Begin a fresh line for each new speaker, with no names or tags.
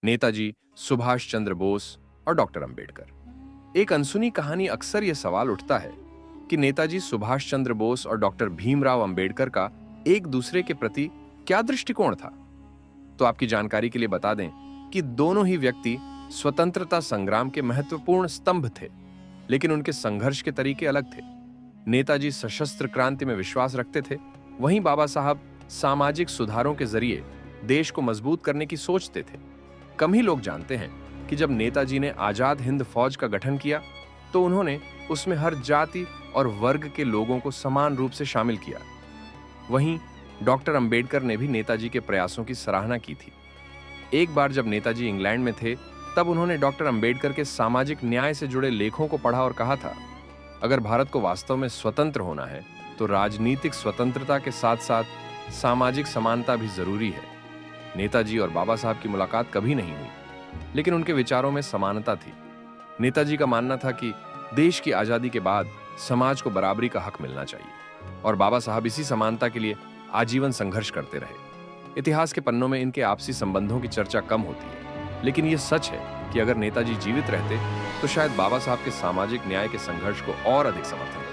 नेताजी, सुभाष चंद्र बोस और डॉक्टर अंबेडकर। एक अनसुनी कहानी अक्सर यह सवाल उठता है कि नेताजी सुभाष चंद्र बोस और डॉक्टर भीमराव अंबेडकर का एक दूसरे के प्रति क्या दृष्टिकोण था। तो आपकी जानकारी के लिए बता दें कि दोनों ही व्यक्ति स्वतंत्रता संग्राम के महत्वपूर्ण स्तंभ थे, लेकिन उनके संघर्ष के तरीके अलग थे। नेताजी सशस्त्र क्रांति में विश्वास रखते थे, वहीं बाबा साहब सामाजिक सुधारों के जरिए देश को मजबूत करने की सोचते थे। कम ही लोग जानते हैं कि जब नेताजी ने आजाद हिंद फौज का गठन किया तो उन्होंने उसमें हर जाति और वर्ग के लोगों को समान रूप से शामिल किया। वहीं डॉक्टर अंबेडकर ने भी नेताजी के प्रयासों की सराहना की थी। एक बार जब नेताजी इंग्लैंड में थे, तब उन्होंने डॉक्टर अंबेडकर के सामाजिक न्याय से जुड़े लेखों को पढ़ा और कहा था, अगर भारत को वास्तव में स्वतंत्र होना है तो राजनीतिक स्वतंत्रता के साथ साथ सामाजिक समानता भी जरूरी है। नेताजी और बाबा साहब की मुलाकात कभी नहीं हुई, लेकिन उनके विचारों में समानता थी। नेताजी का मानना था कि देश की आजादी के बाद समाज को बराबरी का हक मिलना चाहिए, और बाबा साहब इसी समानता के लिए आजीवन संघर्ष करते रहे। इतिहास के पन्नों में इनके आपसी संबंधों की चर्चा कम होती है, लेकिन यह सच है कि अगर नेताजी जीवित रहते तो शायद बाबा साहब के सामाजिक न्याय के संघर्ष को और अधिक समर्थन